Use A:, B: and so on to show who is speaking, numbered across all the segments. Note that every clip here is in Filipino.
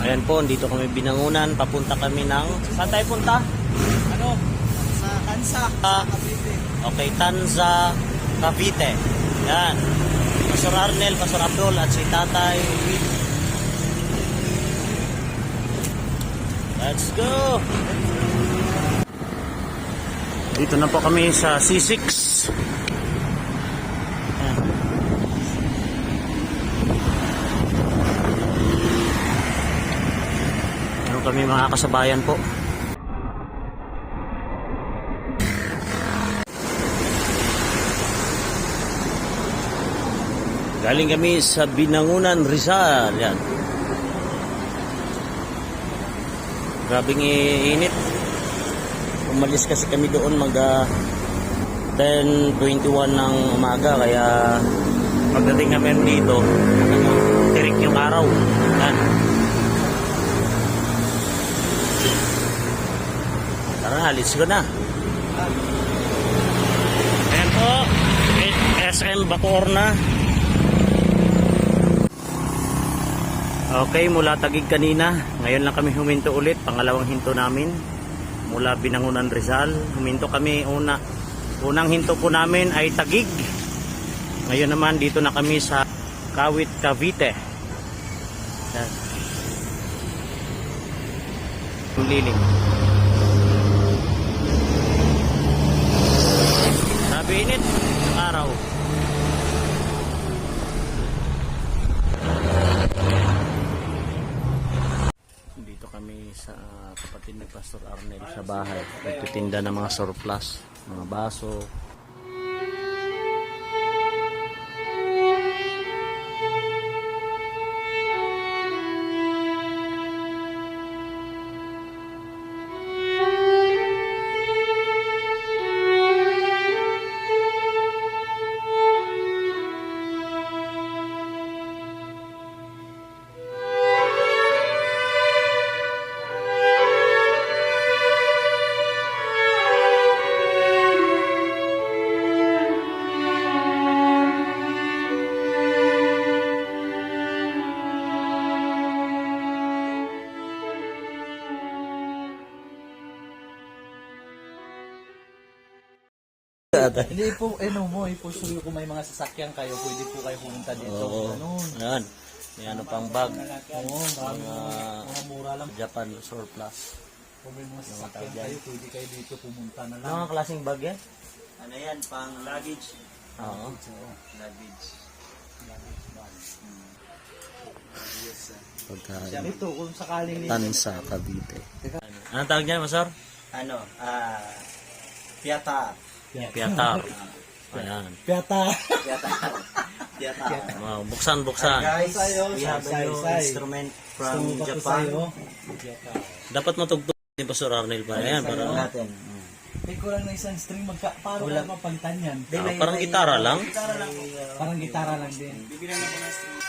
A: Ayan po, dito kami Binangunan. Papunta kami ng... Saan tayo punta?
B: Ano? Sa Tansa, sa Cavite.
A: Okay, Tanza, Cavite. Yan. Pastor Arnel, Pastor Abdul at si Tatay Will. Let's go! Dito na po kami sa C6. Yan. Meron kami mga kasabayan po. Galing kami sa Binangunan, Rizal. Yan. Grabing init. Umalis kasi kami doon mag 10:21 ng umaga. Kaya pagdating namin dito, tirik yung araw. Yan. Tara, let's go na. Ayan po, SM Bacoor na. Okay, mula Taguig kanina. Ngayon lang kami huminto ulit. Pangalawang hinto namin. Mula Binangunan, Rizal. Huminto kami unang hinto po namin ay Taguig. Ngayon naman dito na kami sa Kawit, Cavite. Yan. Liling. Sabi init ng araw. Dito kami sa kapatid ni Pastor Arnel sa bahay. Nagtitinda ng mga surplus, mga baso.
B: Hindi po, ipusuyo kung may mga sasakyan kayo, pwede po kayo pumunta dito.
A: Oo.
B: Ganun.
A: Ayan. May ano pang bag.
B: Oo, mga mura lang.
A: Japan surplus.
B: Kung may mga sasakyan kayo, pwede kayo dito pumunta na lang.
A: Ano ang klaseng bag yan?
C: Ano yan, pang luggage.
A: Oo.
C: Luggage.
A: Pagkain.
B: Ito, kung sakaling
A: Tansa, Cavite. Anong tawag niyan, Masar?
C: Ano, Piata.
A: Piatar. Ayan.
B: Piyata.
C: Piata.
A: Wow, buksan.
C: Guys,
B: Sayo,
C: we have a new
B: say.
C: instrument from Japan.
A: Dapat matugtog ni Pastor Arnel pa. Ayan, para
C: natin.
B: May kulang na isang string, paano ka mapalitan yan?
A: parang gitara lang.
B: Parang gitara lang din.
C: Bibilan ako ng string.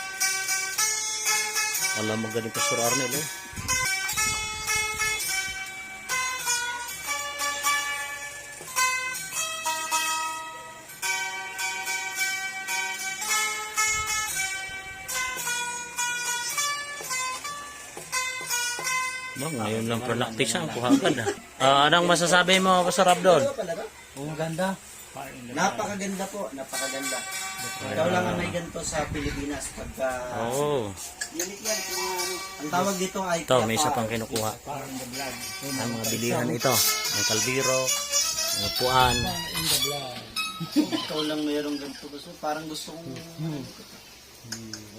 A: Alam mo ganun Pastor Arnel, oh. Ngayon lang practice ang kuhagan. Anong masasabi mo, Pastor Abdul?
B: Oo, ganda.
C: Napakaganda po, napakaganda. Ikaw lang ang may ganito sa Pilipinas pagka...
A: Oo.
C: Unique yan. Ang tawag dito ay
A: Ito, may isa pang kinukuha.
B: Parang the blood.
A: Ang mga bilihan ito. May kalbiro, may puan.
B: In the blood.
C: Ikaw lang mayroong ganito. So, parang gusto kong...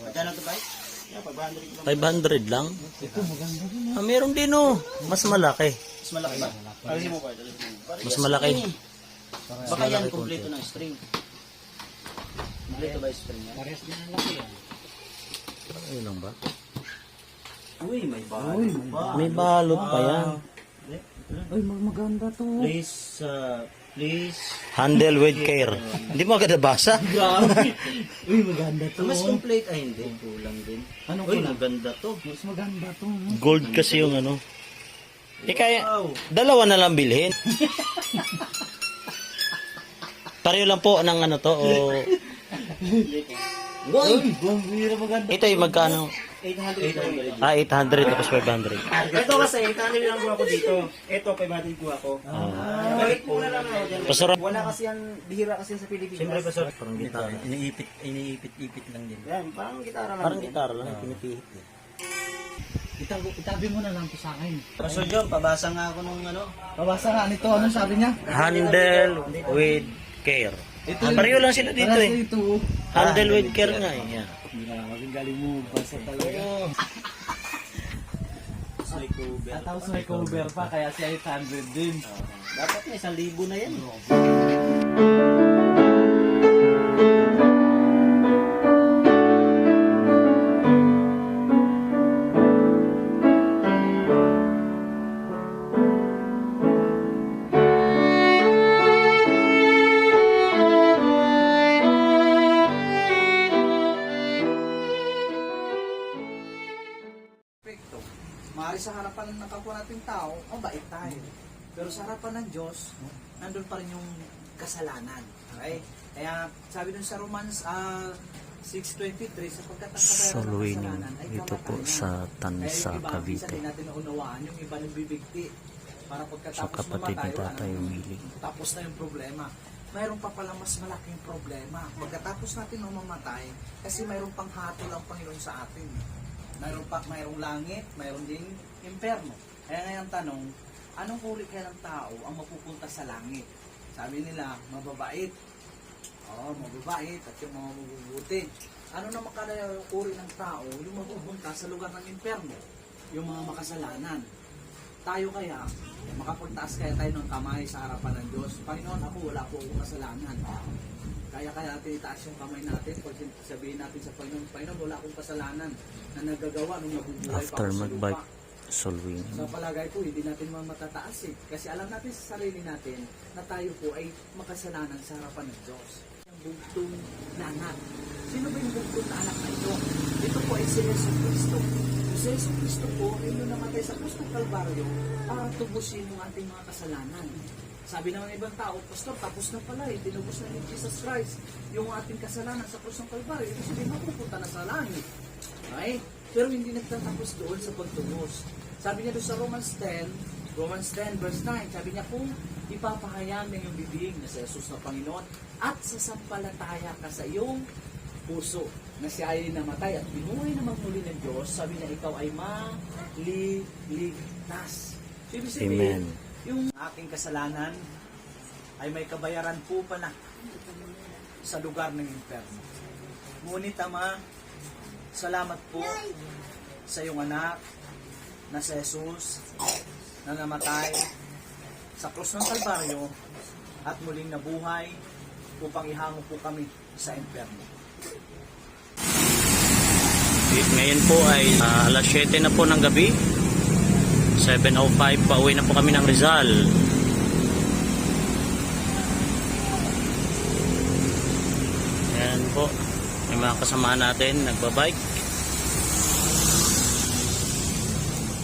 C: Magkano ito ba?
A: 500 lang.
B: Ito, maganda din.
A: Meron din, oh. Mas malaki.
C: Mas malaki ba? Alisin mo pa.
A: Mas malaki.
C: Baka yan, kumpleto ng string. Kumpleto ba yung string yan?
B: Parehas din ang laki yan.
A: Ano lang ba?
C: Uy, may balot pa.
A: May balot pa yan.
B: Ay, maganda to.
C: Please.
A: Handle with care. Hindi mo agad nabasa?
B: Grabe. Uy, maganda to.
C: Mas complete ay hindi. Kulang din.
B: Anong
C: Uy,
B: kulang?
C: maganda to.
B: Mas maganda to.
A: Gold kasi yung ano. Kaya, dalawa na lang bilhin. Pareho lang po ng ano to. O,
B: Uy, maganda.
A: ito yung magkano?
C: 800 po.
A: 800 tapos 500.
C: Ito kasi, 800 lang kuha ko dito. Ito, 500 kuha ko. Balik po na lang ako dyan.
A: Pasarap.
C: Wala kasi yan, bihira kasi yan sa Pilipinas.
A: Siyempre pasarap. Parang gitara.
B: Iniipit lang din.
C: Yan, parang gitara lang.
A: Parang gitara lang. Pinipihit.
B: Itabi mo na lang to sa akin.
C: Pastor John, pabasa nga ako nung ano.
B: Babasa nga nito, anong sabi niya?
A: Handle with care. Pareho lang sila dito eh.
B: Ito.
A: Handle with care nga eh. Yan.
B: Maging galing mo, basa talaga. Tapos may cover pa, kaya siya 800 din.
C: Dapat may 1,000 na yan.
B: Maaari sa harapan ng kapwa nating tao, mabait tayo. Pero sa harapan ng Diyos, nandun pa rin yung kasalanan. Okay? Kaya sabi dun sa Romans 6:23, sapagkat ang kabayaran ng
A: Soloy
B: kasalanan ay
A: dito po
B: kamatayan.
A: sa Tansa,
B: Kaya yung iba,
A: Cavite.
B: minsan din natin naunawaan, yung iba nagbibigti. Para
A: Sa
B: pagkatapos
A: kapatid ni
B: mamatay,
A: Tatay Willie.
B: tapos na yung problema. Mayroon pa pala mas malaking problema. Pagkatapos natin nung mamatay, kasi mayroon pang hatol ang Panginoon sa atin. Mayroong langit, mayroon ding impyerno. Kaya ngayon tanong, anong uri kaya ng tao ang mapupunta sa langit? Sabi nila, mababait. Oo, mababait at yung mga mabubuti. Ano naman kaya yung uri ng tao yung mapupunta sa lugar ng impyerno? Yung mga makasalanan. Tayo kaya, makapagtaas kaya tayo ng kamay sa harapan ng Diyos. Panginoon, ako wala po akong kasalanan. Kaya natin itaas yung kamay natin pag sabihin natin sa Panginoon, Panginoon, wala akong kasalanan na nagagawa nung nabubuhay pa
A: After
B: ako sa
A: mag-bike,
B: lupa.
A: Solwing.
B: Sa palagay po, hindi natin matataas eh. Kasi alam natin sa sarili natin na tayo po ay makasalanan sa harapan ng Diyos. Yung bugtong na anak. Sino ba yung bugtong na anak na ito? Ito po ay si Yesu Cristo. Si Yesu Cristo po ay yung namatay sa krus ng Kalbaryo para tubusin yung ating mga kasalanan. Sabi naman ng ibang tao, Pastor, tapos na pala eh, tinubos na ni Jesus Christ yung ating kasalanan sa krus ng Kalbaryo. Ito sabihin, mapupunta na sa langit. Okay? Pero hindi nagtatapos doon sa pagtubos. Sabi niya doon sa Romans 10 verse 9, sabi niya, kung ipapahayag ng iyong bibig na sa Jesus na Panginoon at sasampalataya ka sa iyong puso na siya ay namatay at binuhay na magmuli ng Diyos, sabi niya, ikaw ay maliligtas. So, ibig sabihin,
A: Amen.
B: yung ating kasalanan ay may kabayaran po pala sa lugar ng impyerno. Ngunit Ama, salamat po sa iyong anak na si Jesus na namatay sa krus ng Kalbaryo at muling nabuhay upang ihango po kami sa impyerno.
A: Ngayon po ay alas 7 na po ng gabi. 7:05, pauwi na po kami ng Rizal. Ayan po, may mga kasama natin nagbabike.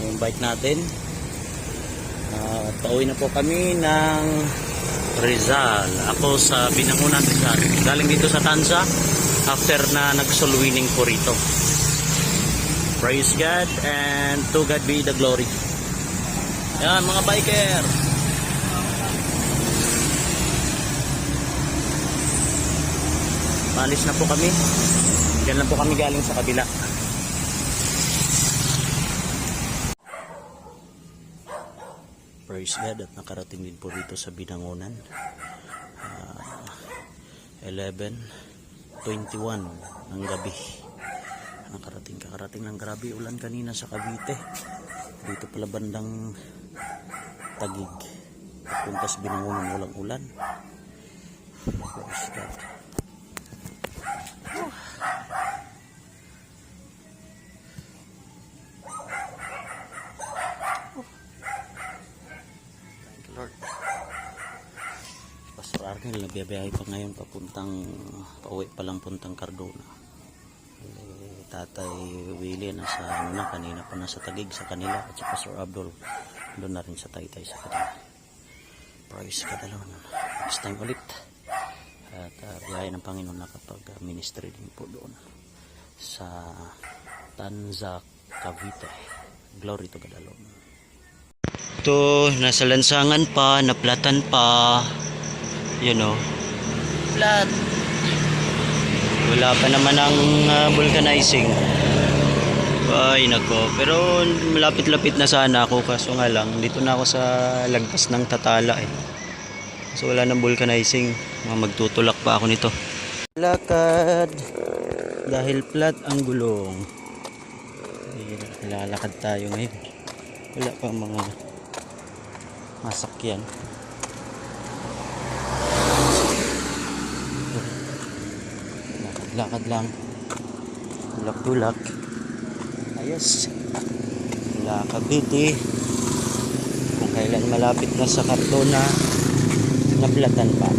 A: Yung bike natin. Pauwi na po kami ng Rizal. Ako sa Binangonan, Rizal. Galing dito sa Tansa after na nag-soul winning po rito. Praise God and to God be the glory. Yan mga biker. Palis na po kami. Diyan lang po kami galing sa kabila. Praise God at nakarating din po rito sa Binangonan. 11:21 ng gabi. Kakarating ng grabe ulan kanina sa Cavite. Dito pala bandang Tagig. Punta sa Binangonan walang ulan. Praise God. Thank you, Lord. Pastor Arnel nagbiyahe pa ngayon pauwi pa lang puntang Cardona. Tatay Willie nasa kanina pa nasa Tagig sa kanila at si Pastor Abdul doon na rin sa Taytay sa kanila. Praise God alone. Next time ulit at biyahe ng Panginoon na kapag ministry din po doon sa Tanza, Cavite. Glory to God alone. Ito, nasa lansangan pa, naplatan pa. Yun o. Plat. Wala pa naman ang vulcanizing. Ay, nako. Pero malapit-lapit na sana ako. Kaso nga lang, dito na ako sa lagpas ng Tatala eh. So wala nang vulcanizing. Magtutulak pa ako nito. Lakad. Dahil flat ang gulong. Lalakad tayo ngayon. Wala pang mga masakyan. Lakad lang. Tulak-tulak. Ayos. Wala Cavite. Kung kailan malapit na sa Cardona, naplatan pa.